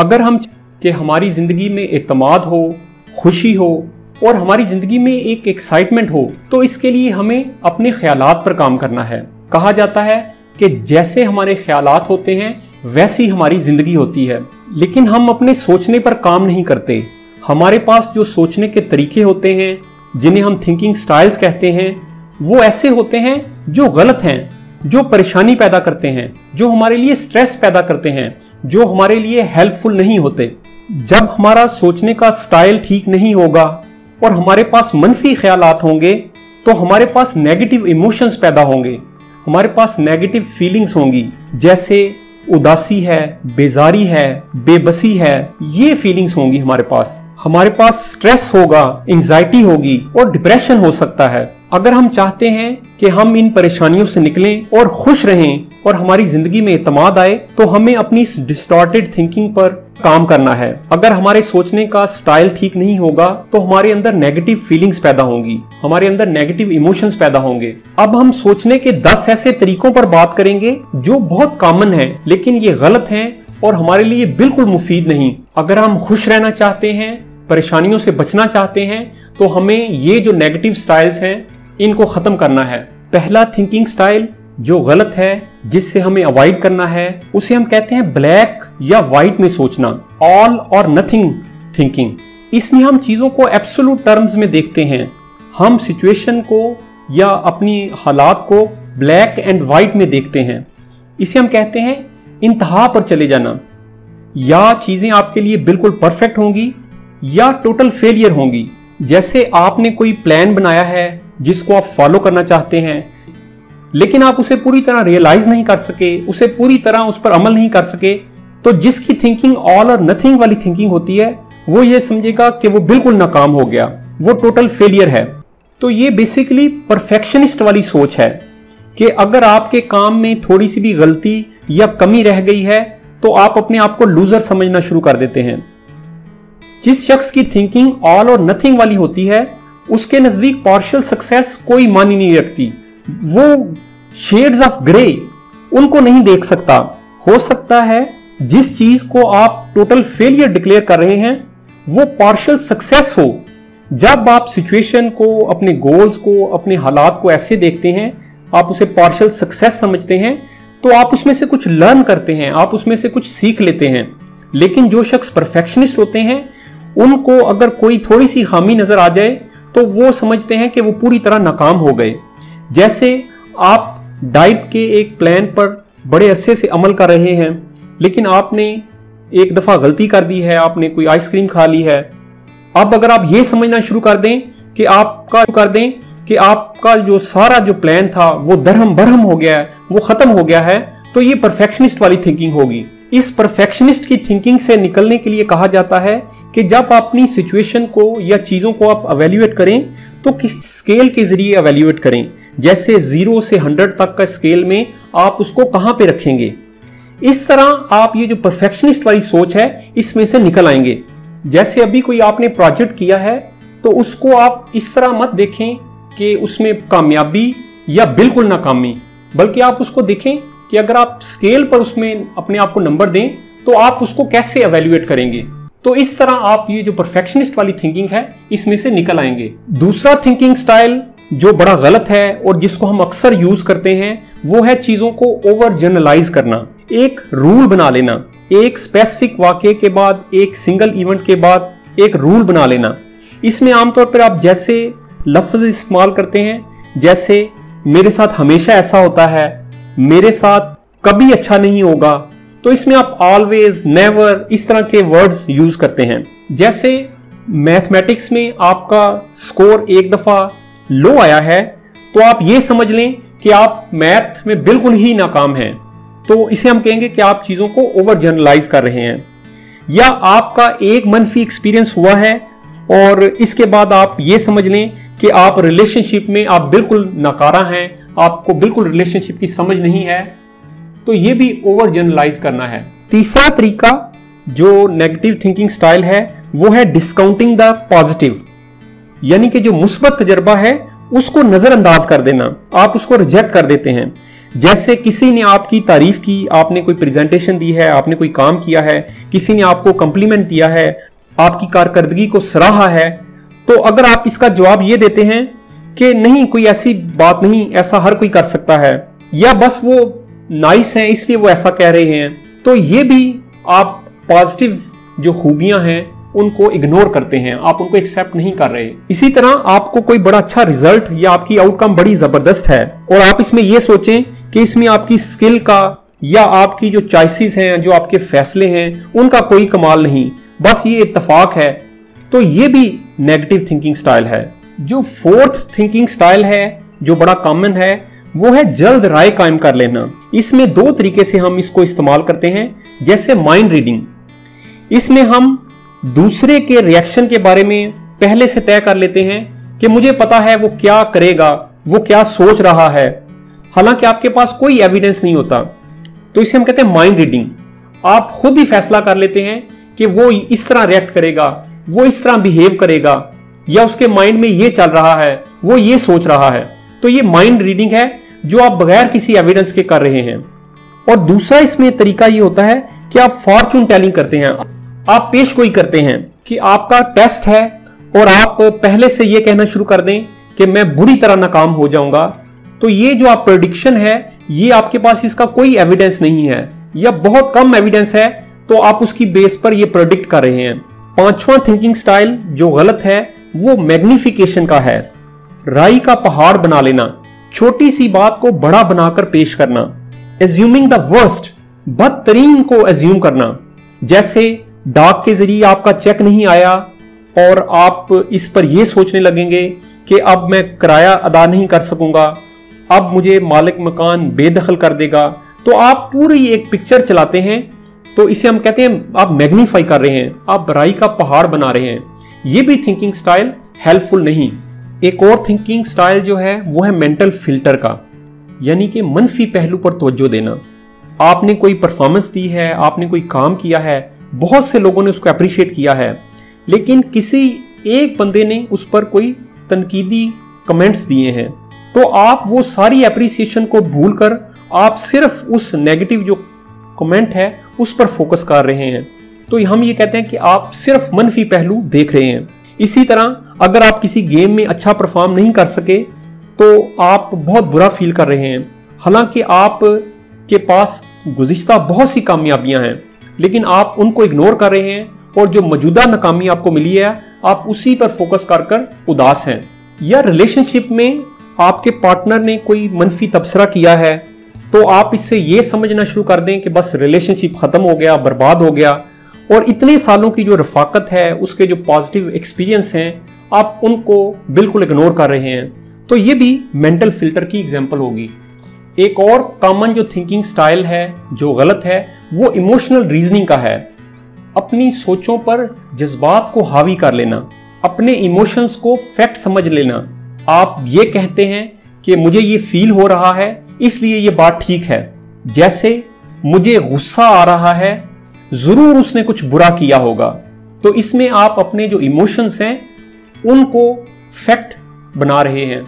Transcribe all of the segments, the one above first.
अगर हम कि हमारी ज़िंदगी में एतमाद हो, खुशी हो और हमारी ज़िंदगी में एक एक्साइटमेंट हो, तो इसके लिए हमें अपने ख्यालात पर काम करना है। कहा जाता है कि जैसे हमारे ख्यालात होते हैं वैसी हमारी ज़िंदगी होती है, लेकिन हम अपने सोचने पर काम नहीं करते। हमारे पास जो सोचने के तरीके होते हैं, जिन्हें हम थिंकिंग स्टाइल्स कहते हैं, वो ऐसे होते हैं जो गलत हैं, जो परेशानी पैदा करते हैं, जो हमारे लिए स्ट्रेस पैदा करते हैं, जो हमारे लिए हेल्पफुल नहीं होते। जब हमारा सोचने का स्टाइल ठीक नहीं होगा और हमारे पास मनफी ख्यालात होंगे तो हमारे पास नेगेटिव इमोशंस पैदा होंगे, हमारे पास नेगेटिव फीलिंग्स होंगी, जैसे उदासी है, बेजारी है, बेबसी है। ये फीलिंग्स होंगी हमारे पास स्ट्रेस होगा, एंजाइटी होगी और डिप्रेशन हो सकता है। अगर हम चाहते हैं कि हम इन परेशानियों से निकलें और खुश रहें और हमारी जिंदगी में एतमाद आए, तो हमें अपनी डिस्टॉर्टेड थिंकिंग पर काम करना है। अगर हमारे सोचने का स्टाइल ठीक नहीं होगा तो हमारे अंदर नेगेटिव फीलिंग्स पैदा होंगी, हमारे अंदर नेगेटिव इमोशंस पैदा होंगे। अब हम सोचने के 10 ऐसे तरीकों पर बात करेंगे जो बहुत कॉमन हैं, लेकिन ये गलत हैं और हमारे लिए बिल्कुल मुफीद नहीं। अगर हम खुश रहना चाहते हैं, परेशानियों से बचना चाहते हैं, तो हमें ये जो नेगेटिव स्टाइल्स हैं इनको खत्म करना है। पहला थिंकिंग स्टाइल जो गलत है, जिससे हमें अवॉइड करना है, उसे हम कहते हैं ब्लैक या व्हाइट में सोचना, ऑल और नथिंग थिंकिंग। इसमें हम चीजों को एब्सोल्यूट टर्म्स में देखते हैं। हम सिचुएशन को या अपनी हालात को ब्लैक एंड व्हाइट में देखते हैं। इसे हम कहते हैं इंतहा पर चले जाना। या चीजें आपके लिए बिल्कुल परफेक्ट होंगी या टोटल फेलियर होंगी। जैसे आपने कोई प्लान बनाया है जिसको आप फॉलो करना चाहते हैं, लेकिन आप उसे पूरी तरह रियलाइज नहीं कर सके, उसे पूरी तरह उस पर अमल नहीं कर सके, तो जिसकी थिंकिंग ऑल और नथिंग वाली थिंकिंग होती है, वो ये समझेगा कि वो बिल्कुल नाकाम हो गया, वो टोटल फेलियर है। तो ये बेसिकली परफेक्शनिस्ट वाली सोच है कि अगर आपके काम में थोड़ी सी भी गलती या कमी रह गई है तो आप अपने आप को लूजर समझना शुरू कर देते हैं। जिस शख्स की थिंकिंग ऑल और नथिंग वाली होती है, उसके नजदीक पार्शियल सक्सेस कोई मानी नहीं रखती। वो शेड्स ऑफ ग्रे उनको नहीं देख सकता। हो सकता है जिस चीज को आप टोटल फेलियर डिक्लेयर कर रहे हैं वो पार्शियल सक्सेस हो। जब आप सिचुएशन को, अपने गोल्स को, अपने हालात को ऐसे देखते हैं, आप उसे पार्शियल सक्सेस समझते हैं, तो आप उसमें से कुछ लर्न करते हैं, आप उसमें से कुछ सीख लेते हैं। लेकिन जो शख्स परफेक्शनिस्ट होते हैं, उनको अगर कोई थोड़ी सी खामी नजर आ जाए तो वो समझते हैं कि वो पूरी तरह नाकाम हो गए। जैसे आप डाइट के एक प्लान पर बड़े अरसे से अमल कर रहे हैं, लेकिन आपने एक दफा गलती कर दी है, आपने कोई आइसक्रीम खा ली है। अब अगर आप ये समझना शुरू कर दें कि आपका जो सारा जो प्लान था वो दरहम बरहम हो गया है, वो खत्म हो गया है, तो ये परफेक्शनिस्ट वाली थिंकिंग होगी। इस परफेक्शनिस्ट की थिंकिंग से निकलने के लिए कहा जाता है कि जब आप अपनी सिचुएशन को या चीजों को आप एवेल्युएट करें तो किसी स्केल के जरिए एवेल्युएट करें। जैसे 0 से 100 तक का स्केल में आप उसको कहां पे रखेंगे। इस तरह आप ये जो परफेक्शनिस्ट वाली सोच है इसमें से निकल आएंगे। जैसे अभी कोई आपने प्रोजेक्ट किया है तो उसको आप इस तरह मत देखें कि उसमें कामयाबी या बिल्कुल नाकामी, बल्कि आप उसको देखें कि अगर आप स्केल पर उसमें अपने आप को नंबर दें तो आप उसको कैसे एवेल्युएट करेंगे। तो इस तरह आप ये जो परफेक्शनिस्ट वाली थिंकिंग है इसमें से निकल आएंगे। दूसरा थिंकिंग स्टाइल जो बड़ा गलत है और जिसको हम अक्सर यूज करते हैं वो है चीजों को ओवर जनरलाइज करना, एक रूल बना लेना। एक स्पेसिफिक वाक्य के बाद, एक सिंगल इवेंट के बाद एक रूल बना लेना। इसमें आमतौर पर आप जैसे लफ्ज इस्तेमाल करते हैं, जैसे मेरे साथ हमेशा ऐसा होता है, मेरे साथ कभी अच्छा नहीं होगा, तो इसमें आप ऑलवेज, नेवर इस तरह के वर्ड्स यूज करते हैं। जैसे मैथमेटिक्स में आपका स्कोर एक दफा लो आया है तो आप ये समझ लें कि आप मैथ में बिल्कुल ही नाकाम हैं, तो इसे हम कहेंगे कि आप चीजों को ओवर जनरलाइज कर रहे हैं। या आपका एक मनफी एक्सपीरियंस हुआ है और इसके बाद आप ये समझ लें कि आप रिलेशनशिप में आप बिल्कुल नाकारा हैं, आपको बिल्कुल रिलेशनशिप की समझ नहीं है, तो ये भी ओवर जनरलाइज करना है। तीसरा तरीका जो नेगेटिव थिंकिंग स्टाइल है वो है डिस्काउंटिंग द पॉजिटिव, यानी कि जो मुस्बत तजर्बा है उसको नजरअंदाज कर देना, आप उसको रिजेक्ट कर देते हैं। जैसे किसी ने आपकी तारीफ की, आपने कोई प्रेजेंटेशन दी है, आपने कोई काम किया है, किसी ने आपको कॉम्प्लीमेंट दिया है, आपकी कारकर्दगी को सराहा है, तो अगर आप इसका जवाब ये देते हैं कि नहीं, कोई ऐसी बात नहीं, ऐसा हर कोई कर सकता है, या बस वो नाइस हैं इसलिए वो ऐसा कह रहे हैं, तो ये भी आप पॉजिटिव जो खूबियां हैं उनको इग्नोर करते हैं, आप उनको एक्सेप्ट नहीं कर रहे। इसी तरह आपको कोई बड़ा अच्छा रिजल्ट या आपकी आउटकम बड़ी जबरदस्त है और आप इसमें यह सोचें कि इसमें आपकी स्किल का या आपकी जो चॉइसेस हैं, जो आपके फैसले हैं, उनका कोई कमाल नहीं, बस ये इत्तेफाक है, तो ये भी नेगेटिव थिंकिंग स्टाइल है। जो फोर्थ थिंकिंग स्टाइल है जो बड़ा कॉमन है वो है जल्द राय कायम कर लेना। इसमें दो तरीके से हम इसको इस्तेमाल करते हैं, जैसे माइंड रीडिंग। इसमें हम दूसरे के रिएक्शन के बारे में पहले से तय कर लेते हैं कि मुझे पता है वो क्या करेगा, वो क्या सोच रहा है, हालांकि आपके पास कोई एविडेंस नहीं होता, तो इसे हम कहते हैं माइंड रीडिंग। आप खुद ही फैसला कर लेते हैं कि वो इस तरह रिएक्ट करेगा, वो इस तरह बिहेव करेगा, या उसके माइंड में ये चल रहा है, वो ये सोच रहा है। तो ये माइंड रीडिंग है जो आप बगैर किसी एविडेंस के कर रहे हैं। और दूसरा इसमें तरीका ये होता है कि आप फॉर्चून टेलिंग करते हैं, आप पेश गोई करते हैं कि आपका टेस्ट है और आप पहले से ये कहना शुरू कर दें कि मैं बुरी तरह नाकाम हो जाऊंगा। तो ये जो आप प्रेडिक्शन है, ये आपके पास इसका कोई एविडेंस नहीं है या बहुत कम एविडेंस है, तो आप उसकी बेस पर ये प्रेडिक्ट कर रहे हैं। पांचवा थिंकिंग स्टाइल जो गलत है वो मैग्निफिकेशन का है। राई का पहाड़ बना लेना, छोटी सी बात को बड़ा बनाकर पेश करना, एज्यूमिंग द वर्स्ट, बदतरीन को एज्यूम करना। जैसे डाक के जरिए आपका चेक नहीं आया और आप इस पर यह सोचने लगेंगे कि अब मैं किराया अदा नहीं कर सकूंगा, अब मुझे मालिक मकान बेदखल कर देगा, तो आप पूरी एक पिक्चर चलाते हैं। तो इसे हम कहते हैं आप मैग्नीफाई कर रहे हैं, आप राई का पहाड़ बना रहे हैं। यह भी थिंकिंग स्टाइल हेल्पफुल नहीं। एक और थिंकिंग स्टाइल जो है वो है मेंटल फिल्टर का, यानी कि मनफी पहलू पर तवज्जो देना। आपने कोई परफॉर्मेंस दी है, आपने कोई काम किया है, बहुत से लोगों ने उसको अप्रिशिएट किया है, लेकिन किसी एक बंदे ने उस पर कोई तनकीदी कमेंट्स दिए हैं, तो आप वो सारी अप्रिसिएशन को भूलकर आप सिर्फ उस नेगेटिव जो कमेंट है उस पर फोकस कर रहे हैं। तो हम ये कहते हैं कि आप सिर्फ मनफी पहलू देख रहे हैं। इसी तरह अगर आप किसी गेम में अच्छा परफॉर्म नहीं कर सके तो आप बहुत बुरा फील कर रहे हैं, हालांकि आप के पास गुज़िश्ता बहुत सी कामयाबियां हैं, लेकिन आप उनको इग्नोर कर रहे हैं और जो मौजूदा नाकामी आपको मिली है आप उसी पर फोकस कर उदास हैं। या रिलेशनशिप में आपके पार्टनर ने कोई मनफी तबसरा किया है तो आप इससे ये समझना शुरू कर दें कि बस रिलेशनशिप खत्म हो गया, बर्बाद हो गया, और इतने सालों की जो रफाकत है, उसके जो पॉजिटिव एक्सपीरियंस हैं, आप उनको बिल्कुल इग्नोर कर रहे हैं। तो ये भी मेंटल फिल्टर की एग्जांपल होगी। एक और कॉमन जो थिंकिंग स्टाइल है जो गलत है वो इमोशनल रीजनिंग का है। अपनी सोचों पर जज्बात को हावी कर लेना, अपने इमोशंस को फैक्ट समझ लेना। आप ये कहते हैं कि मुझे ये फील हो रहा है इसलिए ये बात ठीक है। जैसे मुझे गुस्सा आ रहा है, जरूर उसने कुछ बुरा किया होगा। तो इसमें आप अपने जो इमोशंस हैं उनको फैक्ट बना रहे हैं।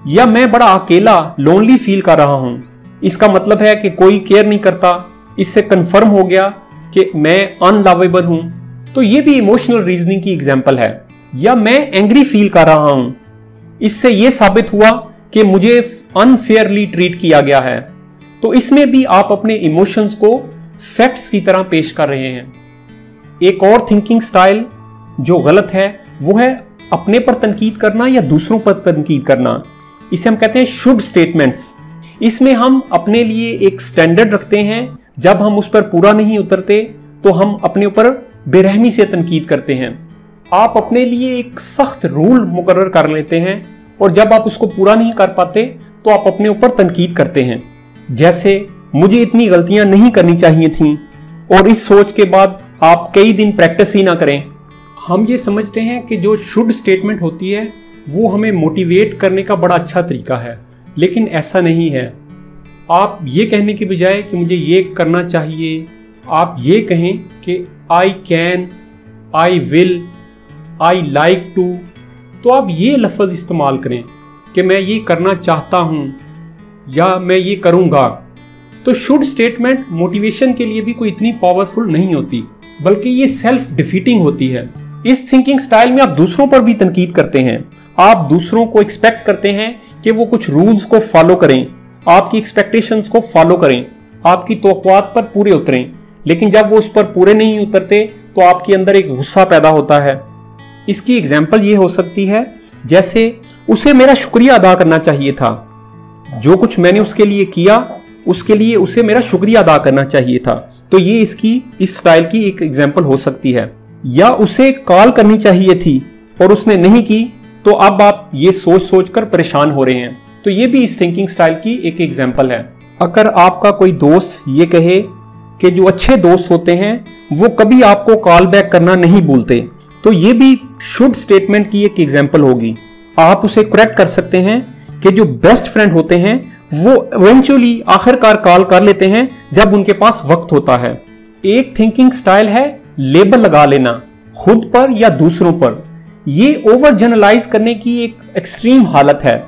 या मैं बड़ा अकेला, लोनली फील कर रहा हूं, इसका मतलब है कि कोई केयर नहीं करता, इससे कंफर्म हो गया कि मैं अनलवेबल हूं। तो ये भी इमोशनल रीजनिंग की एग्जांपल है। या मैं एंग्री फील कर रहा हूं, इससे यह साबित हुआ कि मुझे अनफेयरली ट्रीट किया गया है। तो इसमें भी आप अपने इमोशंस को फैक्ट्स की तरह पेश कर रहे हैं। एक और थिंकिंग स्टाइल जो गलत है वो है अपने पर तनकीद करना या दूसरों पर तनकीद करना। इसे हम कहते हैं शुड स्टेटमेंट्स। इसमें हम अपने लिए एक स्टैंडर्ड रखते हैं, जब हम उस पर पूरा नहीं उतरते तो हम अपने ऊपर बेरहमी से तनकीद करते हैं। आप अपने लिए एक सख्त रूल मुकर्रर कर लेते हैं और जब आप उसको पूरा नहीं कर पाते तो आप अपने ऊपर तनकीद करते हैं। जैसे मुझे इतनी गलतियां नहीं करनी चाहिए थी, और इस सोच के बाद आप कई दिन प्रैक्टिस ही ना करें। हम ये समझते हैं कि जो शुड स्टेटमेंट होती है वो हमें मोटिवेट करने का बड़ा अच्छा तरीका है, लेकिन ऐसा नहीं है। आप ये कहने के बजाय कि मुझे ये करना चाहिए, आप ये कहें कि I can, I will, I like to. तो आप ये लफ्ज़ इस्तेमाल करें कि मैं ये करना चाहता हूँ, या मैं ये करूंगा। तो शुड स्टेटमेंट मोटिवेशन के लिए भी कोई इतनी पावरफुल नहीं होती, बल्कि ये सेल्फ डिफीटिंग होती है। इस थिंकिंग स्टाइल में आप दूसरों पर भी तनकीद करते हैं। आप दूसरों को एक्सपेक्ट करते हैं कि वो कुछ रूल्स को फॉलो करें, आपकी एक्सपेक्टेशंस को फॉलो करें, आपकी तवक्कुआत पर पूरे उतरें। लेकिन जब वो उस पर पूरे नहीं उतरते तो आपके अंदर एक गुस्सा पैदा होता है। इसकी एग्जाम्पल ये हो सकती है, जैसे उसे मेरा शुक्रिया अदा करना चाहिए था, जो कुछ मैंने उसके लिए किया उसके लिए उसे मेरा शुक्रिया अदा करना चाहिए था। तो ये इसकी इस स्टाइल की एक एग्जाम्पल हो सकती है। या उसे कॉल करनी चाहिए थी और उसने नहीं की, तो अब आप ये सोच सोच कर परेशान हो रहे हैं। तो ये भी इस थिंकिंग स्टाइल की एक एग्जाम्पल है। अगर आपका कोई दोस्त ये कहे कि जो अच्छे दोस्त होते हैं वो कभी आपको कॉल बैक करना नहीं भूलते, तो ये भी शुड स्टेटमेंट की एक एग्जाम्पल होगी। आप उसे करेक्ट कर सकते हैं कि जो बेस्ट फ्रेंड होते हैं वो इवेंचुअली आखिरकार कॉल कर लेते हैं जब उनके पास वक्त होता है। एक थिंकिंग स्टाइल है लेबल लगा लेना, खुद पर या दूसरों पर। ये ओवर जनरलाइज करने की एक एक्सट्रीम हालत है,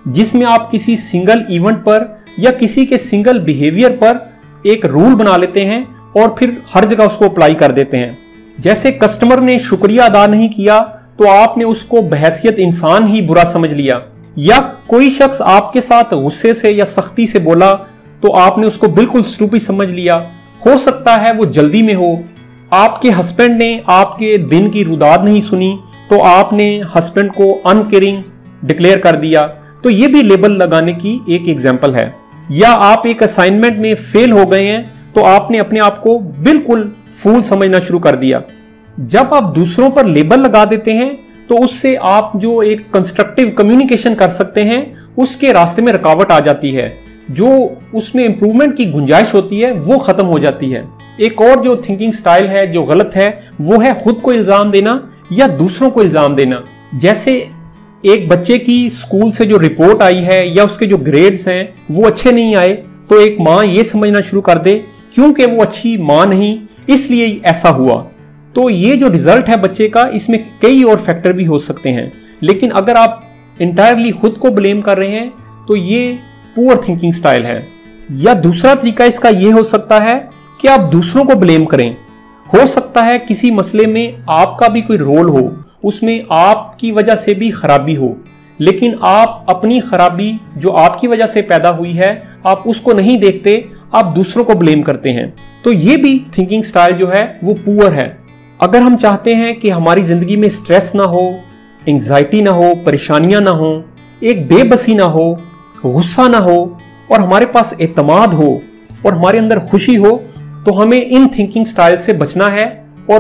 जिसमें आप किसी सिंगल इवेंट पर या किसी के सिंगल बिहेवियर पर एक रूल बना लेते हैं और फिर हर जगह उसको अप्लाई कर देते हैं। जैसे कस्टमर ने शुक्रिया अदा नहीं किया तो आपने उसको बहैसियत इंसान ही बुरा समझ लिया, या कोई शख्स आपके साथ गुस्से से या सख्ती से बोला तो आपने उसको बिल्कुल स्टूपिड समझ लिया। हो सकता है वो जल्दी में हो, आपके हस्बैंड ने आपके दिन की रुदाद नहीं सुनी तो आपने हस्बैंड को अनकेयरिंग डिक्लेयर कर दिया। तो ये भी लेबल लगाने की एक एग्जाम्पल है। या आप एक असाइनमेंट में फेल हो गए हैं तो आपने अपने आप को बिल्कुल फूल समझना शुरू कर दिया। जब आप दूसरों पर लेबल लगा देते हैं तो उससे आप जो एक कंस्ट्रक्टिव कम्युनिकेशन कर सकते हैं उसके रास्ते में रुकावट आ जाती है, जो उसमें इंप्रूवमेंट की गुंजाइश होती है वो खत्म हो जाती है। एक और जो थिंकिंग स्टाइल है जो गलत है वो है खुद को इल्जाम देना या दूसरों को इल्जाम देना। जैसे एक बच्चे की स्कूल से जो रिपोर्ट आई है या उसके जो ग्रेड्स हैं वो अच्छे नहीं आए, तो एक माँ ये समझना शुरू कर दे क्योंकि वो अच्छी माँ नहीं इसलिए ऐसा हुआ। तो ये जो रिजल्ट है बच्चे का, इसमें कई और फैक्टर भी हो सकते हैं। लेकिन अगर आप इंटायरली खुद को ब्लेम कर रहे हैं तो ये पुअर थिंकिंग स्टाइल है। या दूसरा तरीका इसका ये हो सकता है कि आप दूसरों को ब्लेम करें। हो सकता है किसी मसले में आपका भी कोई रोल हो, उसमें आपकी वजह से भी खराबी हो, लेकिन आप अपनी खराबी जो आपकी वजह से पैदा हुई है आप उसको नहीं देखते, आप दूसरों को ब्लेम करते हैं। तो ये भी थिंकिंग स्टाइल जो है वो पुअर है। अगर हम चाहते हैं कि हमारी जिंदगी में स्ट्रेस ना हो, एंजाइटी ना हो, परेशानियां ना हो, एक बेबसी ना हो, गुस्सा ना हो और हमारे पास एतमाद हो और हमारे अंदर खुशी हो, तो हमें इन थिंकिंग स्टाइल से बचना है और